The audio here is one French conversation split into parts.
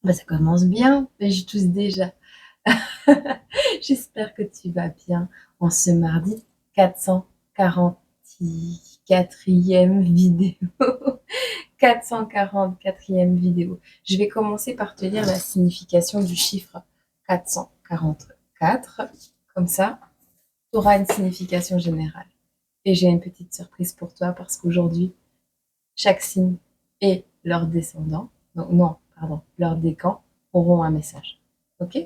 Bah, ça commence bien, mais je tousse déjà. J'espère que tu vas bien en ce mardi 444e vidéo. 444e vidéo. Je vais commencer par te lire la signification du chiffre 444. Comme ça, tu auras une signification générale. Et j'ai une petite surprise pour toi parce qu'aujourd'hui, chaque signe et leur descendant, non, pardon, leur décan auront un message. Ok?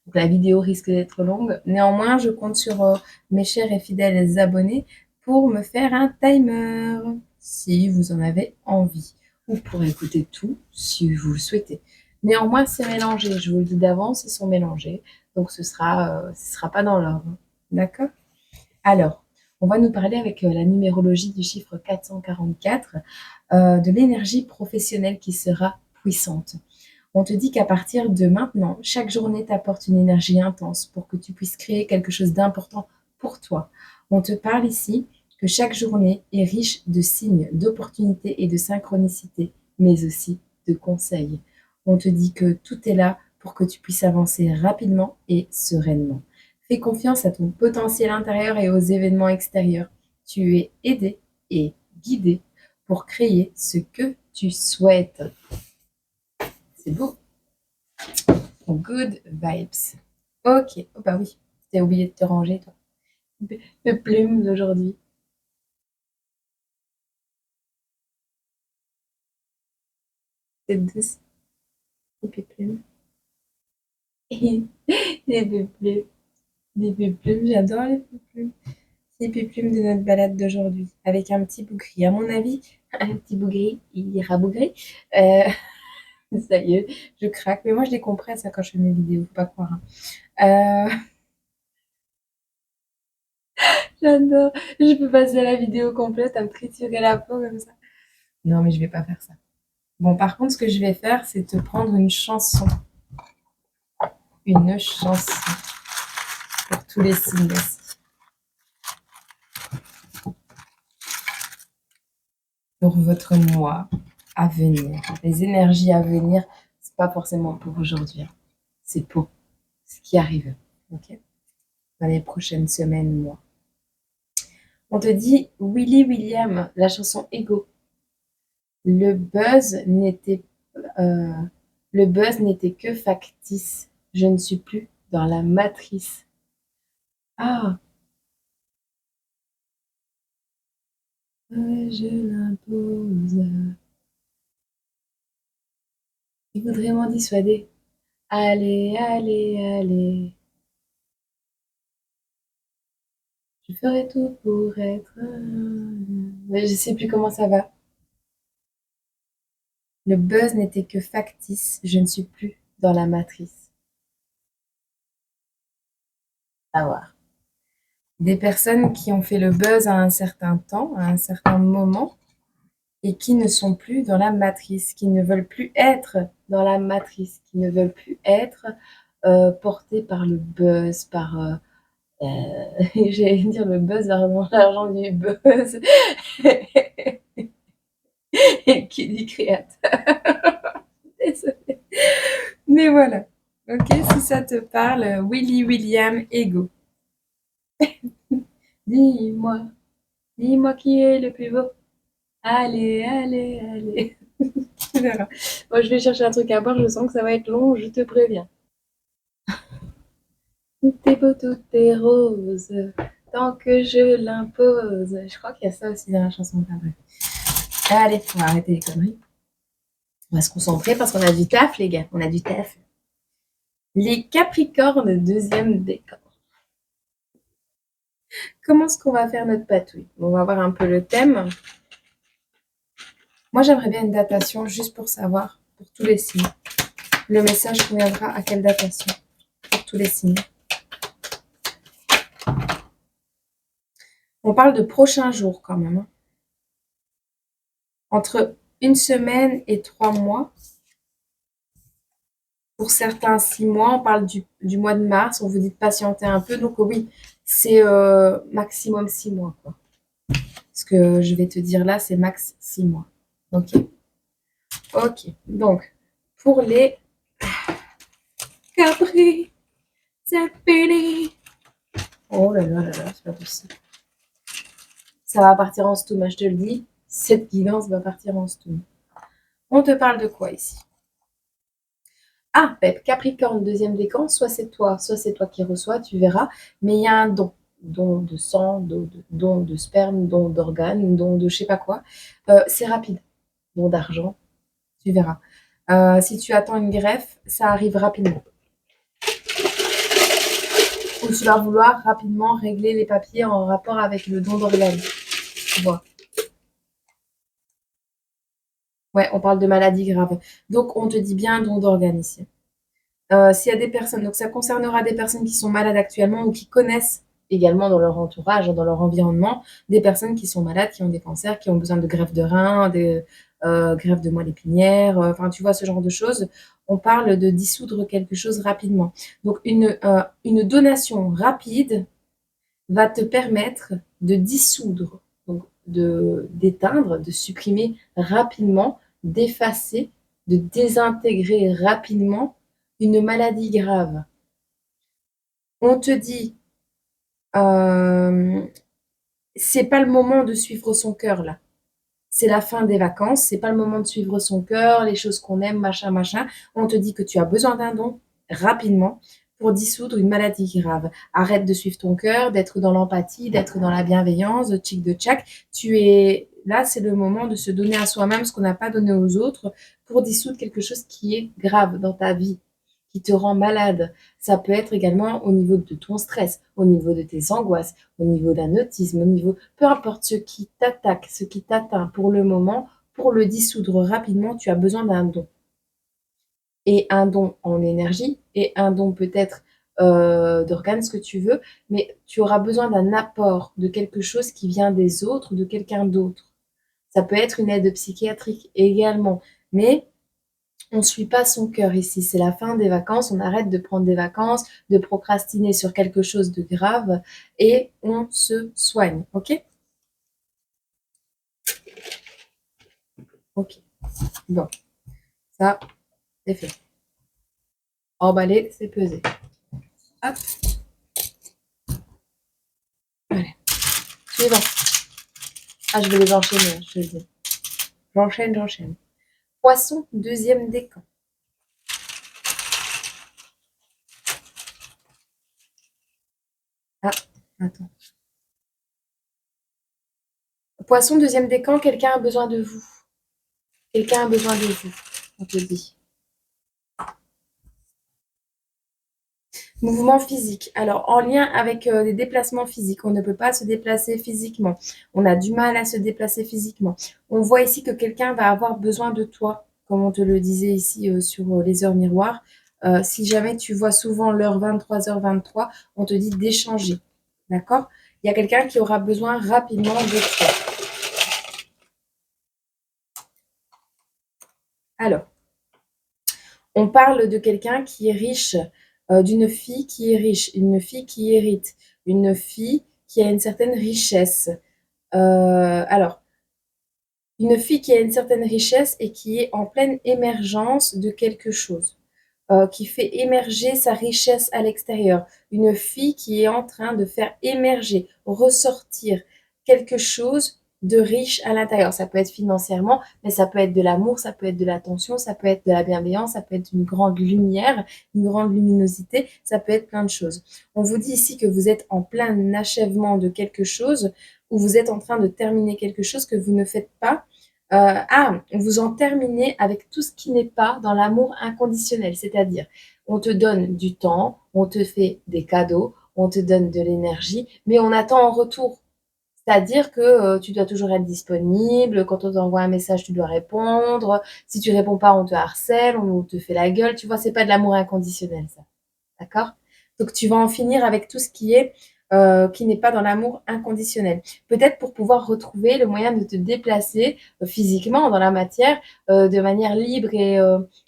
Donc la vidéo risque d'être longue. Néanmoins, je compte sur mes chers et fidèles abonnés pour me faire un timer si vous en avez envie ou pour écouter tout si vous le souhaitez. Néanmoins, c'est mélangé. Je vous le dis d'avance, ils sont mélangés. Donc ce sera pas dans l'ordre. D'accord? Alors, on va nous parler avec la numérologie du chiffre 444 de l'énergie professionnelle qui sera puissante. On te dit qu'à partir de maintenant, chaque journée t'apporte une énergie intense pour que tu puisses créer quelque chose d'important pour toi. On te parle ici que chaque journée est riche de signes, d'opportunités et de synchronicité, mais aussi de conseils. On te dit que tout est là pour que tu puisses avancer rapidement et sereinement. Fais confiance à ton potentiel intérieur et aux événements extérieurs. Tu es aidé et guidé pour créer ce que tu souhaites. C'est beau. Good vibes. Ok. Oh bah oui, t'as oublié de te ranger, toi. Le plume d'aujourd'hui. C'est douce. Les plumes. Les plumes. Les plumes. J'adore les plumes. Les plumes de notre balade d'aujourd'hui. Avec un petit bougri. À mon avis, un petit bougri, il ira bougrer. Euh, ça y est, je craque. Mais moi, je décompresse quand je fais mes vidéos. Faut pas croire. Hein. J'adore. Je peux passer la vidéo complète à me triturer la peau comme ça. Non, mais je vais pas faire ça. Bon, par contre, ce que je vais faire, c'est te prendre une chanson. Une chanson pour tous les signes. Pour votre mois à venir. Les énergies à venir, c'est pas forcément pour aujourd'hui. C'est pour ce qui arrive. Ok? Dans les prochaines semaines, mois. On te dit Willy William, la chanson Ego. Le buzz n'était euh, le buzz n'était que factice. Je ne suis plus dans la matrice. Ah, je l'impose. Il voudrait m'en dissuader. Allez, allez, allez. Je ferai tout pour être. Mais je sais plus comment ça va. Le buzz n'était que factice. Je ne suis plus dans la matrice. À voir. Des personnes qui ont fait le buzz à un certain temps, à un certain moment, et qui ne sont plus dans la matrice, qui ne veulent plus être dans la matrice, qui ne veulent plus être portés par le buzz, par, j'allais dire le buzz, l'argent du buzz, et qui dit créateur. Désolée. Mais voilà. Ok, si ça te parle, Willy William Ego. Dis-moi, dis-moi qui est le plus beau. Allez, allez, allez. Tu verras. Bon, je vais chercher un truc à boire, je sens que ça va être long, je te préviens. Tout est beau, tout est rose, tant que je l'impose. Je crois qu'il y a ça aussi dans la chanson. Enfin, bref. Allez, on va arrêter les conneries. On va se concentrer parce qu'on a du taf, les gars. On a du taf. Les Capricornes, deuxième décan. Comment est-ce qu'on va faire notre patouille? On va voir un peu le thème. Moi, j'aimerais bien une datation juste pour savoir, pour tous les signes. Le message conviendra à quelle datation? Pour tous les signes. On parle de prochains jours quand même. Hein. Entre une semaine et 3 mois. Pour certains, 6 mois. On parle du mois de mars. On vous dit de patienter un peu. Donc oui, c'est maximum 6 mois. Quoi. Ce que je vais te dire là, c'est max 6 mois. Ok. Ok. Donc, pour les Capri, c'est fini. Oh là là là là, c'est pas possible. Ça va partir en stoom, je te le dis. Cette guidance va partir en stoom. On te parle de quoi ici? Ah, Pep, Capricorne, deuxième décan, soit c'est toi qui reçois, tu verras, mais il y a un don. Don de sang, don de sperme, don d'organes, don de je sais pas quoi. C'est rapide. Don d'argent, tu verras. Si tu attends une greffe, ça arrive rapidement. Ou tu vas vouloir rapidement régler les papiers en rapport avec le don d'organes. Tu vois. Ouais, on parle de maladies graves. Donc, on te dit bien don d'organes ici. S'il y a des personnes, donc ça concernera des personnes qui sont malades actuellement ou qui connaissent également dans leur entourage, dans leur environnement, des personnes qui sont malades, qui ont des cancers, qui ont besoin de greffe de rein, de greffe de moelle épinière, enfin tu vois ce genre de choses. On parle de dissoudre quelque chose rapidement. Donc une donation rapide va te permettre de dissoudre, donc d'éteindre, de supprimer rapidement, d'effacer, de désintégrer rapidement une maladie grave. On te dit, euh, c'est pas le moment de suivre son cœur là. C'est la fin des vacances, c'est pas le moment de suivre son cœur, les choses qu'on aime, machin, machin. On te dit que tu as besoin d'un don rapidement pour dissoudre une maladie grave. Arrête de suivre ton cœur, d'être dans l'empathie, d'être dans la bienveillance, de tchic de tchac. Tu es là, c'est le moment de se donner à soi-même ce qu'on n'a pas donné aux autres pour dissoudre quelque chose qui est grave dans ta vie, qui te rend malade. Ça peut être également au niveau de ton stress, au niveau de tes angoisses, au niveau d'un autisme, au niveau, peu importe ce qui t'attaque, ce qui t'atteint pour le moment, pour le dissoudre rapidement, tu as besoin d'un don. Et un don en énergie, et un don peut-être d'organes, ce que tu veux, mais tu auras besoin d'un apport de quelque chose qui vient des autres, de quelqu'un d'autre. Ça peut être une aide psychiatrique également, mais on ne suit pas son cœur ici. C'est la fin des vacances. On arrête de prendre des vacances, de procrastiner sur quelque chose de grave et on se soigne. OK? OK. Bon, ça, c'est fait. Emballé, c'est pesé. Hop. Allez. Suivant. Ah, je vais les enchaîner, je te le dis. J'enchaîne, j'enchaîne. Poisson, deuxième décan. Ah, attends. Poisson, deuxième décan, quelqu'un a besoin de vous. Quelqu'un a besoin de vous, on te dit. Mouvement physique. Alors, en lien avec les déplacements physiques, on ne peut pas se déplacer physiquement. On a du mal à se déplacer physiquement. On voit ici que quelqu'un va avoir besoin de toi, comme on te le disait ici sur les heures miroirs. Si jamais tu vois souvent l'heure 23h23, on te dit d'échanger. D'accord? Il y a quelqu'un qui aura besoin rapidement de toi. Alors, on parle de quelqu'un qui est riche, d'une fille qui est riche, une fille qui hérite, une fille qui a une certaine richesse. Alors, une fille qui a une certaine richesse et qui est en pleine émergence de quelque chose, qui fait émerger sa richesse à l'extérieur. Une fille qui est en train de faire émerger, ressortir quelque chose de riche à l'intérieur. Ça peut être financièrement, mais ça peut être de l'amour, ça peut être de l'attention, ça peut être de la bienveillance, ça peut être une grande lumière, une grande luminosité, ça peut être plein de choses. On vous dit ici que vous êtes en plein achèvement de quelque chose, ou vous êtes en train de terminer quelque chose que vous ne faites pas. Vous en terminez avec tout ce qui n'est pas dans l'amour inconditionnel, c'est-à-dire on te donne du temps, on te fait des cadeaux, on te donne de l'énergie, mais on attend en retour. C'est-à-dire que tu dois toujours être disponible, quand on t'envoie un message, tu dois répondre, si tu réponds pas, on te harcèle, on te fait la gueule, tu vois, c'est pas de l'amour inconditionnel ça. D'accord? Donc tu vas en finir avec tout ce qui n'est pas dans l'amour inconditionnel. Peut-être pour pouvoir retrouver le moyen de te déplacer physiquement dans la matière de manière libre et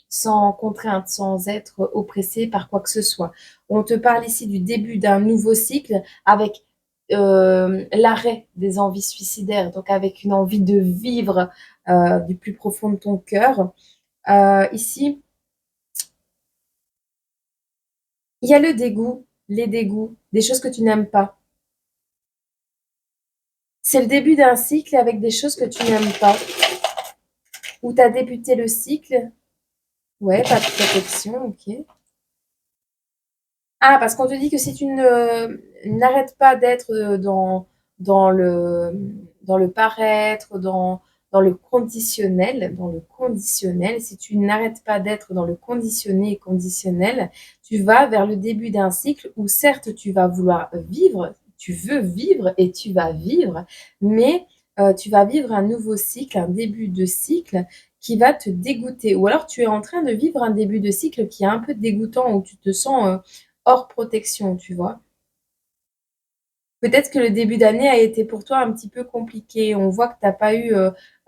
sans contrainte, sans être oppressé par quoi que ce soit. On te parle ici du début d'un nouveau cycle avec l'arrêt des envies suicidaires, donc avec une envie de vivre du plus profond de ton cœur. Ici, Il y a le dégoût, les dégoûts, des choses que tu n'aimes pas. C'est le début d'un cycle avec des choses que tu n'aimes pas. Où tu as débuté le cycle. Ouais, pas de protection, ok. Ah, parce qu'on te dit que si tu n'arrêtes pas d'être dans dans le paraître, dans le conditionnel, si tu n'arrêtes pas d'être dans le conditionné et conditionnel, tu vas vers le début d'un cycle où certes tu vas vouloir vivre, tu veux vivre et tu vas vivre, mais tu vas vivre un nouveau cycle, un début de cycle qui va te dégoûter. Ou alors tu es en train de vivre un début de cycle qui est un peu dégoûtant, où tu te sens hors protection, tu vois. Peut-être que le début d'année a été pour toi un petit peu compliqué. On voit que tu n'as pas eu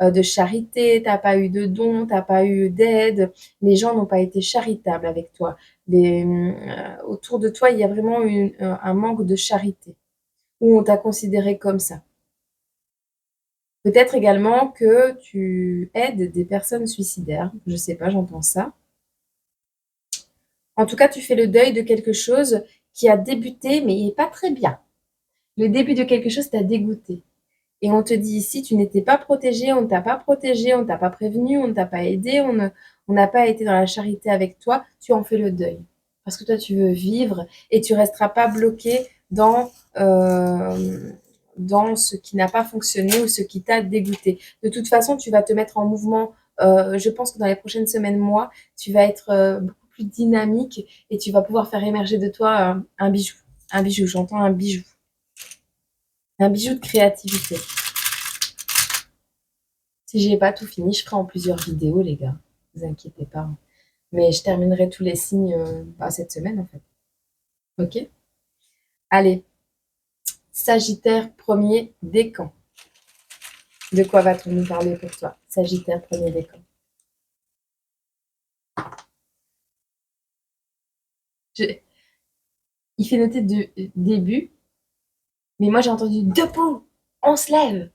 de charité, tu n'as pas eu de dons, tu n'as pas eu d'aide. Les gens n'ont pas été charitables avec toi. Autour de toi, il y a vraiment un manque de charité, où on t'a considéré comme ça. Peut-être également que tu aides des personnes suicidaires. Je sais pas, j'entends ça. En tout cas, tu fais le deuil de quelque chose qui a débuté, mais il n'est pas très bien. Le début de quelque chose t'a dégoûté. Et on te dit ici, tu n'étais pas protégé, on ne t'a pas protégé, on ne t'a pas prévenu, on ne t'a pas aidé, on n'a pas été dans la charité avec toi, tu en fais le deuil. Parce que toi, tu veux vivre et tu resteras pas bloqué euh, dans ce qui n'a pas fonctionné ou ce qui t'a dégoûté. De toute façon, tu vas te mettre en mouvement. Je pense que dans les prochaines semaines, mois, tu vas être beaucoup plus dynamique et tu vas pouvoir faire émerger de toi un bijou. Un bijou, j'entends un bijou. Un bijou de créativité. Si j'ai pas tout fini, je ferai en plusieurs vidéos, les gars. Ne vous inquiétez pas. Mais je terminerai tous les signes cette semaine, en fait. Ok? Allez, Sagittaire premier décan. De quoi va-t-on nous parler pour toi? Sagittaire premier décan. Je- Il fait noter de début, mais moi j'ai entendu debout, on se lève.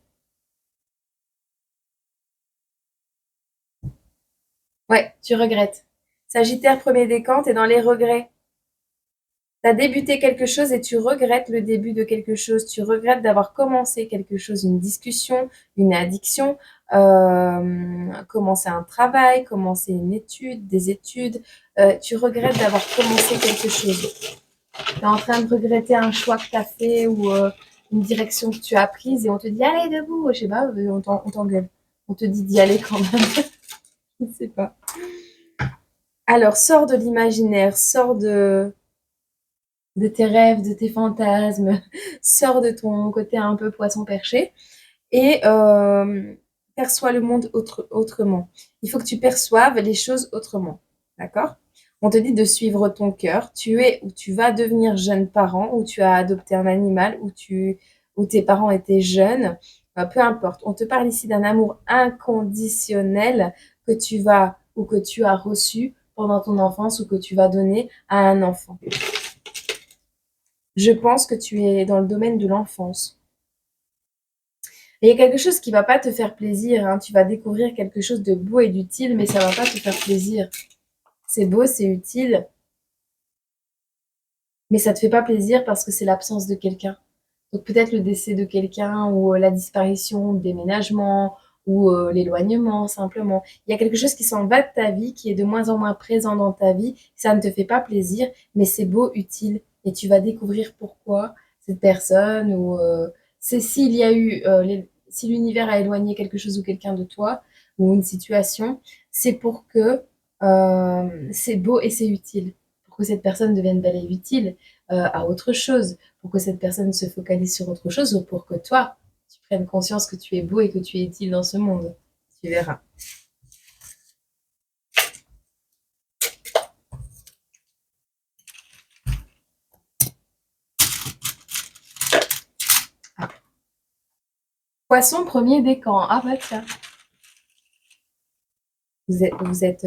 Ouais, tu regrettes. Sagittaire premier décan, t'es dans les regrets. Tu as débuté quelque chose et tu regrettes le début de quelque chose. Tu regrettes d'avoir commencé quelque chose, une discussion, une addiction, commencer un travail, commencer une étude, des études. Tu regrettes d'avoir commencé quelque chose. Tu es en train de regretter un choix que tu as fait ou une direction que tu as prise et on te dit allez debout. Je sais pas, on t'engueule. On te dit d'y aller quand même. Je ne sais pas. Alors, sors de l'imaginaire, sors de tes rêves, de tes fantasmes, sors de ton côté un peu poisson perché et perçois le monde autrement. Il faut que tu perçoives les choses autrement. D'accord? On te dit de suivre ton cœur. Tu es ou tu vas devenir jeune parent, ou tu as adopté un animal, ou tes parents étaient jeunes. Peu importe. On te parle ici d'un amour inconditionnel que tu vas ou que tu as reçu pendant ton enfance ou que tu vas donner à un enfant. Je pense que tu es dans le domaine de l'enfance. Et il y a quelque chose qui va pas te faire plaisir, hein. Tu vas découvrir quelque chose de beau et d'utile, mais ça va pas te faire plaisir. C'est beau, c'est utile, mais ça te fait pas plaisir parce que c'est l'absence de quelqu'un. Donc peut-être le décès de quelqu'un ou la disparition, le déménagement ou l'éloignement simplement. Il y a quelque chose qui s'en va de ta vie, qui est de moins en moins présent dans ta vie. Ça ne te fait pas plaisir, mais c'est beau, utile. Et tu vas découvrir pourquoi cette personne ou c'est s'il y a eu si l'univers a éloigné quelque chose ou quelqu'un de toi ou une situation, c'est pour que c'est beau et c'est utile. Pour que cette personne devienne belle et utile à autre chose, pour que cette personne se focalise sur autre chose ou pour que toi, tu prennes conscience que tu es beau et que tu es utile dans ce monde. Tu verras. Ah. Poisson premier décan. Ah bah tiens. Vous êtes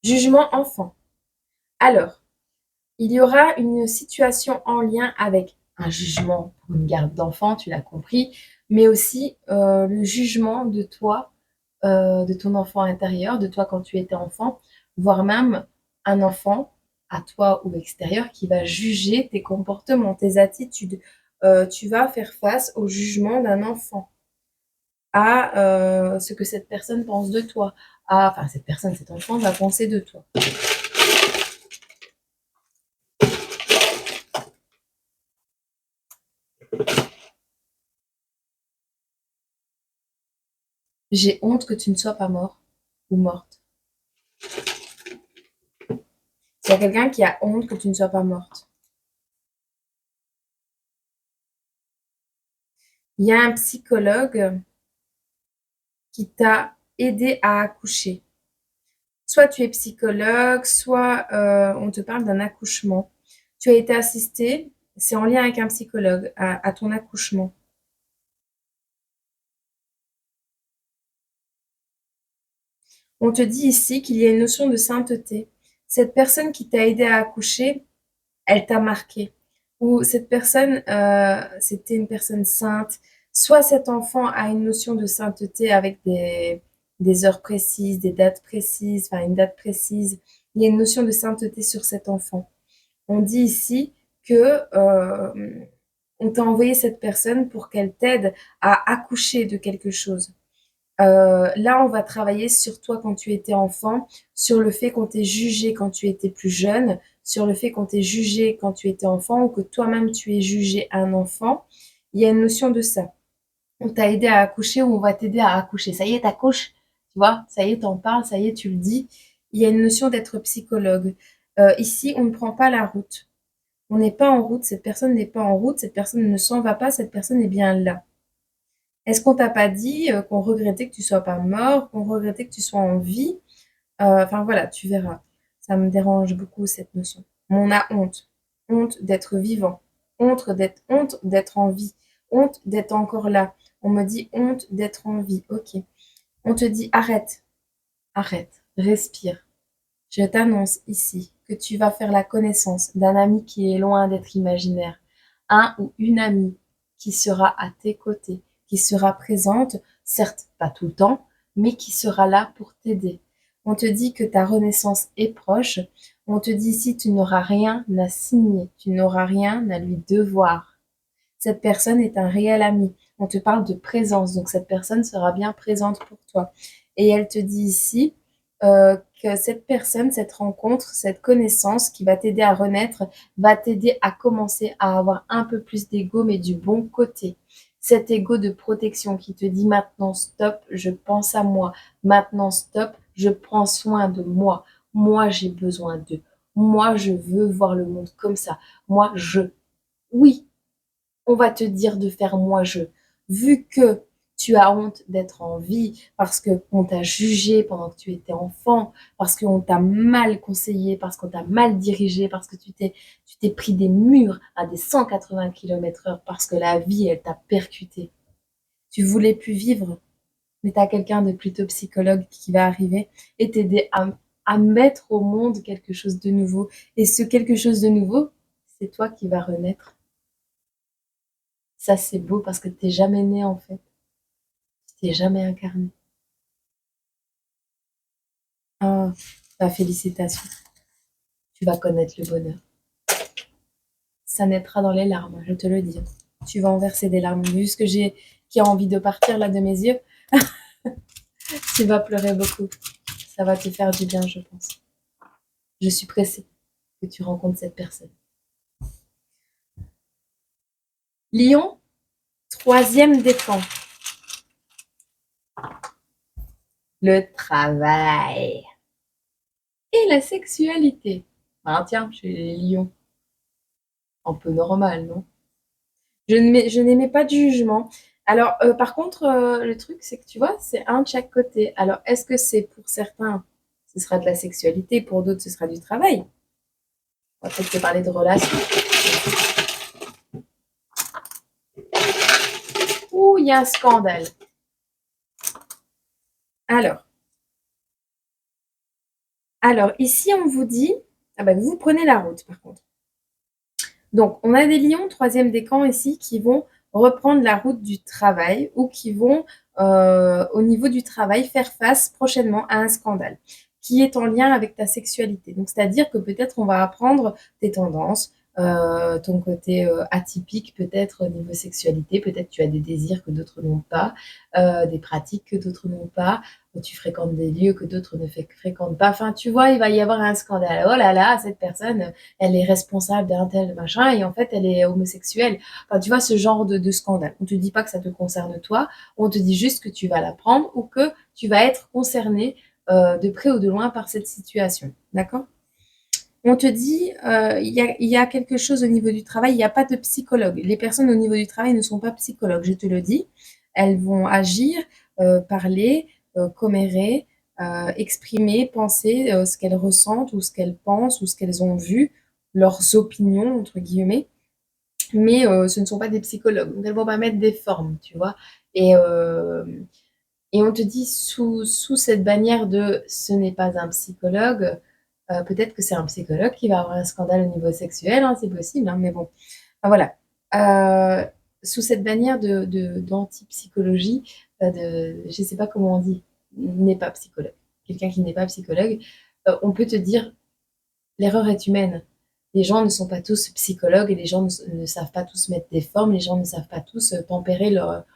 jugement enfant. Alors, il y aura une situation en lien avec un jugement pour une garde d'enfant, tu l'as compris, mais aussi le jugement de toi, de ton enfant intérieur, de toi quand tu étais enfant, voire même un enfant à toi ou extérieur, qui va juger tes comportements, tes attitudes. Tu vas faire face au jugement d'un enfant, à ce que cette personne pense de toi, enfin cette personne, cet enfant va penser de toi. J'ai honte que tu ne sois pas mort ou morte. Il y a quelqu'un qui a honte que tu ne sois pas morte. Il y a un psychologue qui t'a aidé à accoucher. Soit tu es psychologue, soit on te parle d'un accouchement. Tu as été assisté, c'est en lien avec un psychologue, à ton accouchement. On te dit ici qu'il y a une notion de sainteté. Cette personne qui t'a aidé à accoucher, elle t'a marqué. Ou cette personne, c'était une personne sainte. Soit cet enfant a une notion de sainteté avec des heures précises, des dates précises, enfin une date précise. Il y a une notion de sainteté sur cet enfant. On dit ici que on t'a envoyé cette personne pour qu'elle t'aide à accoucher de quelque chose. Là, on va travailler sur toi quand tu étais enfant, sur le fait qu'on t'ait jugé quand tu étais plus jeune, sur le fait qu'on t'ait jugé quand tu étais enfant ou que toi-même tu aies jugé un enfant. Il y a une notion de ça. On t'a aidé à accoucher ou on va t'aider à accoucher. Ça y est, t'accouches, tu vois, ça y est, t'en parles, ça y est, tu le dis. Il y a une notion d'être psychologue. Ici, on ne prend pas la route. On n'est pas en route, cette personne n'est pas en route, cette personne ne s'en va pas, cette personne est bien là. Est-ce qu'on t'a pas dit qu'on regrettait que tu sois pas mort, qu'on regrettait que tu sois en vie? Enfin voilà, tu verras. Ça me dérange beaucoup cette notion. On a honte. Honte d'être vivant. Honte d'être en vie. Honte d'être encore là. On me dit honte d'être en vie. Ok. On te dit arrête. Arrête. Respire. Je t'annonce ici que tu vas faire la connaissance d'un ami qui est loin d'être imaginaire. Un ou une amie qui sera à tes côtés, qui sera présente, certes pas tout le temps, mais qui sera là pour t'aider. On te dit que ta renaissance est proche. On te dit ici tu n'auras rien à signer, tu n'auras rien à lui devoir. Cette personne est un réel ami. On te parle de présence, donc cette personne sera bien présente pour toi. Et elle te dit ici que cette personne, cette rencontre, cette connaissance qui va t'aider à renaître, va t'aider à commencer à avoir un peu plus d'ego, mais du bon côté. Cet ego de protection qui te dit maintenant stop, je pense à moi. Maintenant stop, je prends soin de moi. Moi, j'ai besoin d'eux. Moi, je veux voir le monde comme ça. Moi, oui, on va te dire de faire moi-je. Vu que tu as honte d'être en vie, parce qu'on t'a jugé pendant que tu étais enfant, parce qu'on t'a mal conseillé, parce qu'on t'a mal dirigé, parce que tu t'es pris des murs à des 180 km/h, parce que la vie, elle t'a percuté. Tu voulais plus vivre, mais tu as quelqu'un de plutôt psychologue qui va arriver et t'aider à mettre au monde quelque chose de nouveau. Et ce quelque chose de nouveau, c'est toi qui vas renaître. Ça, c'est beau parce que t'es jamais né en fait. Tu t'es jamais incarné. Ah, bah, félicitations. Tu vas connaître le bonheur. Ça naîtra dans les larmes, je te le dis. Tu vas en verser des larmes. Vu ce que j'ai qui a envie de partir là de mes yeux, tu vas pleurer beaucoup. Ça va te faire du bien, je pense. Je suis pressée que tu rencontres cette personne. Lion, troisième décan. Le travail et la sexualité. Ah, tiens, chez les lions. Un peu normal, non? Je n'émets pas de jugement. Alors, par contre, le truc, c'est que tu vois, c'est un de chaque côté. Alors, est-ce que c'est pour certains, ce sera de la sexualité, pour d'autres, ce sera du travail? On va peut-être te parler de relations. Ouh, il y a un scandale. Alors, ici, on vous dit, ah bah, vous prenez la route, par contre. Donc, on a des lions, troisième décan ici, qui vont reprendre la route du travail ou qui vont, au niveau du travail, faire face prochainement à un scandale qui est en lien avec ta sexualité. Donc, c'est-à-dire que peut-être on va apprendre tes tendances, ton côté atypique peut-être au niveau sexualité, peut-être tu as des désirs que d'autres n'ont pas, des pratiques que d'autres n'ont pas, tu fréquentes des lieux que d'autres ne fréquentent pas. Enfin, tu vois, il va y avoir un scandale. Oh là là, cette personne, elle est responsable d'un tel machin et en fait, elle est homosexuelle. Enfin, tu vois, ce genre de scandale. On te dit pas que ça te concerne toi, on te dit juste que tu vas l'apprendre ou que tu vas être concerné de près ou de loin par cette situation. D'accord? On te dit, il y a quelque chose au niveau du travail, il n'y a pas de psychologue. Les personnes au niveau du travail ne sont pas psychologues, je te le dis. Elles vont agir, parler, commérer, exprimer, penser ce qu'elles ressentent ou ce qu'elles pensent ou ce qu'elles ont vu, leurs opinions, entre guillemets. Mais ce ne sont pas des psychologues. Donc elles vont pas mettre des formes, tu vois. Et, euh, et on te dit sous cette bannière de ce n'est pas un psychologue, peut-être que c'est un psychologue qui va avoir un scandale au niveau sexuel, hein, c'est possible, hein, mais bon. Enfin, voilà. Euh, Sous cette bannière d'antipsychologie, je ne sais pas comment on dit, n'est pas psychologue. Quelqu'un qui n'est pas psychologue, on peut te dire l'erreur est humaine. Les gens ne sont pas tous psychologues et les gens ne savent pas tous mettre des formes, les gens ne savent pas tous tempérer leurs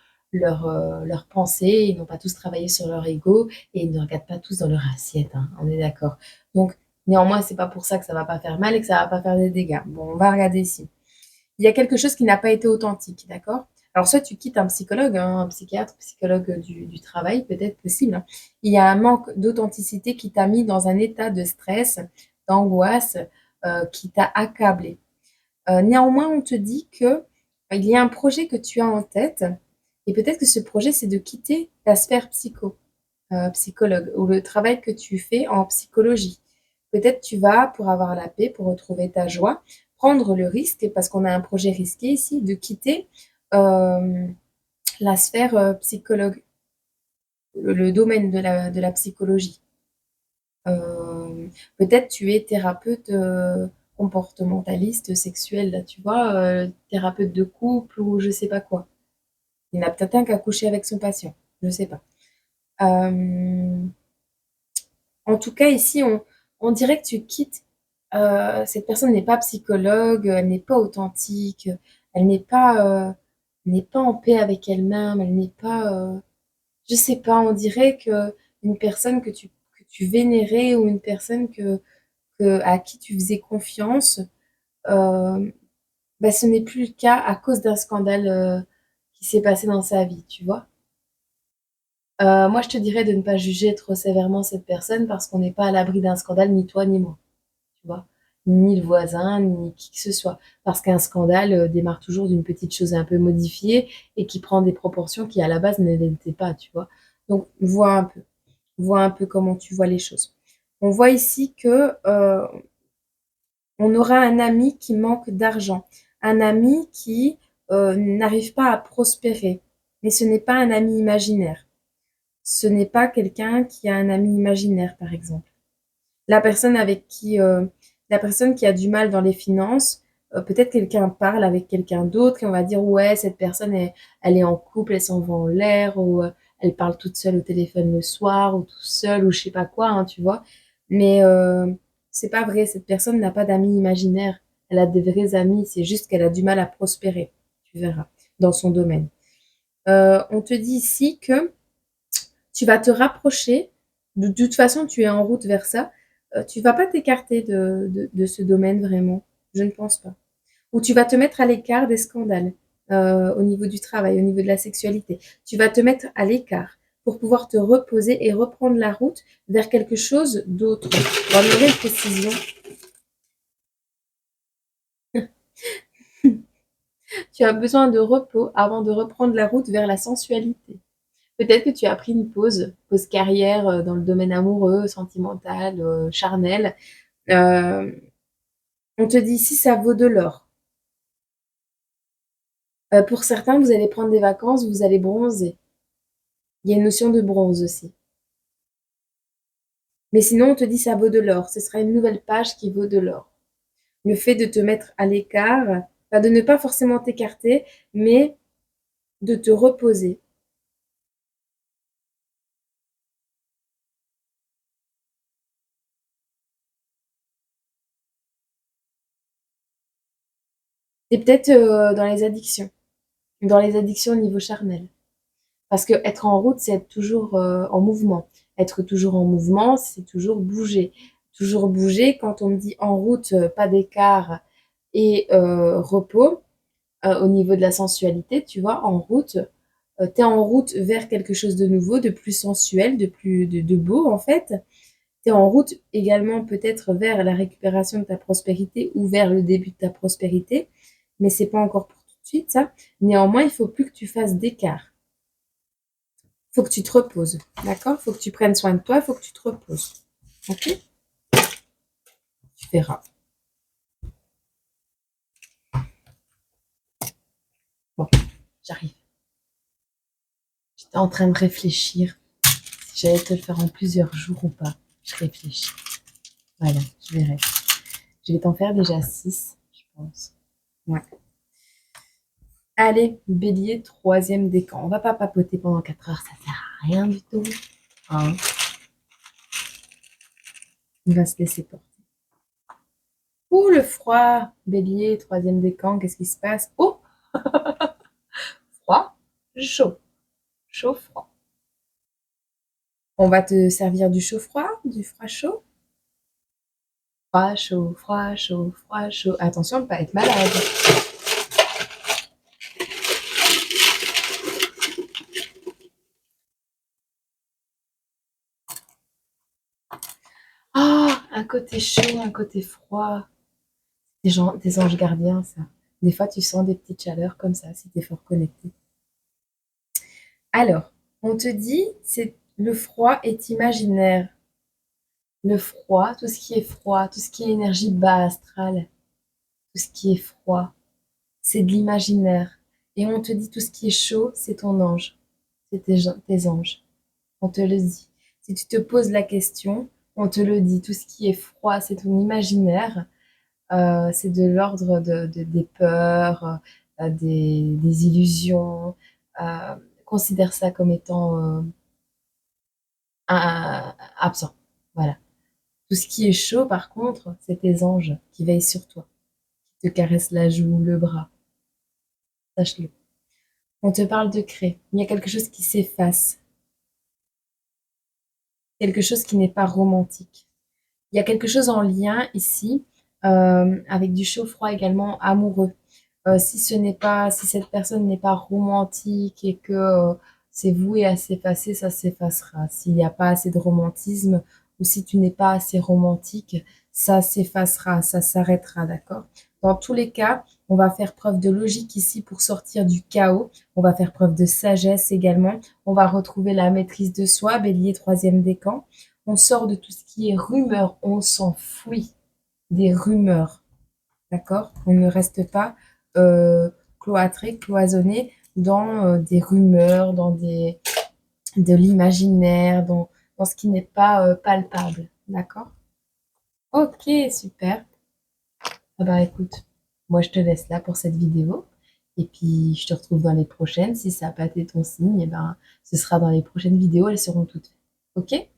pensées, ils n'ont pas tous travaillé sur leur ego et ils ne regardent pas tous dans leur assiette, hein, on est d'accord. Donc, néanmoins, c'est pas pour ça que ça va pas faire mal et que ça va pas faire des dégâts. Bon, on va regarder ici. Il y a quelque chose qui n'a pas été authentique, d'accord? Alors, soit tu quittes un psychologue, hein, un psychiatre, psychologue du travail, peut-être possible, hein. Il y a un manque d'authenticité qui t'a mis dans un état de stress, d'angoisse, qui t'a accablé. Néanmoins, on te dit que il y a un projet que tu as en tête, et peut-être que ce projet, c'est de quitter la sphère psychologue, ou le travail que tu fais en psychologie. Peut-être tu vas, pour avoir la paix, pour retrouver ta joie, prendre le risque, parce qu'on a un projet risqué ici, de quitter euh, la sphère psychologue, le domaine de la psychologie. Peut-être tu es thérapeute comportementaliste sexuel, là, tu vois, thérapeute de couple ou je sais pas quoi. Il y en a peut-être un qui a couché avec son patient, je sais pas. Euh, En tout cas, ici, on dirait que tu quittes. Cette personne n'est pas psychologue, elle n'est pas authentique, elle n'est pas en paix avec elle-même, elle n'est pas, je sais pas, on dirait que une personne que tu vénérais ou une personne à qui tu faisais confiance, euh, bah, ce n'est plus le cas à cause d'un scandale qui s'est passé dans sa vie, tu vois. Moi, je te dirais de ne pas juger trop sévèrement cette personne parce qu'on n'est pas à l'abri d'un scandale, ni toi ni moi, tu vois, ni le voisin, ni qui que ce soit. Parce qu'un scandale démarre toujours d'une petite chose un peu modifiée et qui prend des proportions qui à la base ne l'étaient pas, tu vois. Donc, vois un peu comment tu vois les choses. On voit ici que on aura un ami qui manque d'argent, un ami qui n'arrive pas à prospérer, mais ce n'est pas un ami imaginaire. Ce n'est pas quelqu'un qui a un ami imaginaire, par exemple. La personne avec qui, la personne qui a du mal dans les finances, peut-être quelqu'un parle avec quelqu'un d'autre et on va dire ouais, cette personne elle est en couple, elle s'en va en l'air ou elle parle toute seule au téléphone le soir ou tout seul ou je sais pas quoi, hein, tu vois. Mais c'est pas vrai, cette personne n'a pas d'amis imaginaires. Elle a des vrais amis, c'est juste qu'elle a du mal à prospérer, tu verras, dans son domaine. On te dit ici que tu vas te rapprocher. De toute façon, tu es en route vers ça. Tu vas pas t'écarter de ce domaine vraiment. Je ne pense pas. Ou tu vas te mettre à l'écart des scandales au niveau du travail, au niveau de la sexualité. Tu vas te mettre à l'écart pour pouvoir te reposer et reprendre la route vers quelque chose d'autre. Dans une nouvelle précision, tu as besoin de repos avant de reprendre la route vers la sensualité. Peut-être que tu as pris une pause carrière dans le domaine amoureux, sentimental, charnel. Euh, on te dit si ça vaut de l'or. Pour certains, vous allez prendre des vacances, vous allez bronzer. Il y a une notion de bronze aussi. Mais sinon, on te dit ça vaut de l'or. Ce sera une nouvelle page qui vaut de l'or. Le fait de te mettre à l'écart, enfin, de ne pas forcément t'écarter, mais de te reposer. Tu es peut-être dans les addictions au niveau charnel. Parce que être en route, c'est être toujours en mouvement. Être toujours en mouvement, c'est toujours bouger. Toujours bouger, quand on me dit en route, pas d'écart et repos, au niveau de la sensualité, tu vois, en route, tu es en route vers quelque chose de nouveau, de plus sensuel, de beau en fait. Tu es en route également peut-être vers la récupération de ta prospérité ou vers le début de ta prospérité, mais c'est pas encore pour tout de suite ça. Néanmoins, il faut plus que tu fasses d'écart. Il faut que tu te reposes, d'accord? Il faut que tu prennes soin de toi, il faut que tu te reposes. Ok? Tu verras. Bon, j'arrive. J'étais en train de réfléchir si j'allais te le faire en plusieurs jours ou pas. Je réfléchis. Voilà, je verrai. Je vais t'en faire déjà 6, je pense. Ouais. Allez, bélier, troisième décan. On va pas papoter pendant 4 heures, ça sert à rien du tout. Hein. On va se laisser porter. Ouh, le froid, bélier, troisième décan, qu'est-ce qui se passe? Oh, froid, chaud, chaud, froid. On va te servir du chaud-froid, du froid-chaud. Froid, chaud, froid, chaud, froid, chaud. Attention de ne pas être malade. Ah, un côté chaud, un côté froid. Des anges gardiens, ça. Des fois, tu sens des petites chaleurs comme ça, si tu es fort connecté. Alors, on te dit, c'est le froid est imaginaire. Le froid, tout ce qui est froid, tout ce qui est énergie bas astrale, tout ce qui est froid, c'est de l'imaginaire. Et on te dit tout ce qui est chaud, c'est ton ange, c'est tes anges. On te le dit. Si tu te poses la question, on te le dit. Tout ce qui est froid, c'est ton imaginaire. C'est de l'ordre des peurs, des illusions. Euh, Considère ça comme étant absent. Voilà. Tout ce qui est chaud, par contre, c'est tes anges qui veillent sur toi, qui te caressent la joue, le bras. Sache-le. On te parle de créer. Il y a quelque chose qui s'efface, quelque chose qui n'est pas romantique. Il y a quelque chose en lien ici, avec du chaud-froid également amoureux. Si ce n'est pas, si cette personne n'est pas romantique et que c'est voué à s'effacer, ça s'effacera. S'il n'y a pas assez de romantisme ou si tu n'es pas assez romantique, ça s'effacera, ça s'arrêtera, d'accord? Dans tous les cas, on va faire preuve de logique ici pour sortir du chaos. On va faire preuve de sagesse également. On va retrouver la maîtrise de soi, bélier, troisième décan. On sort de tout ce qui est rumeur, on s'enfuit des rumeurs, d'accord? On ne reste pas cloîtré, cloisonné dans des rumeurs, de l'imaginaire, dans ce qui n'est pas palpable, d'accord? Ok, super. Ah bah écoute, moi je te laisse là pour cette vidéo. Et puis je te retrouve dans les prochaines. Si ça n'a pas été ton signe, eh ben, ce sera dans les prochaines vidéos, elles seront toutes faites. Ok?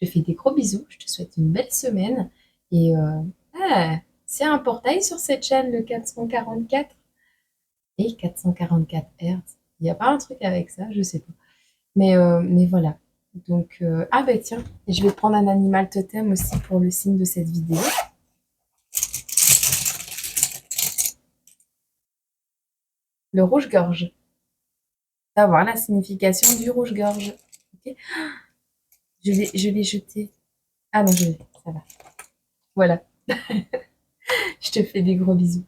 Je te fais des gros bisous, je te souhaite une belle semaine. Et c'est un portail sur cette chaîne, le 444 et 444 Hz. Il n'y a pas un truc avec ça, je sais pas. Mais voilà. Donc, ah bah tiens, je vais prendre un animal totem aussi pour le signe de cette vidéo. Le rouge-gorge. Savoir la signification du rouge-gorge. Ok. Je l'ai jeté. Ah non, ça va. Voilà. Je te fais des gros bisous.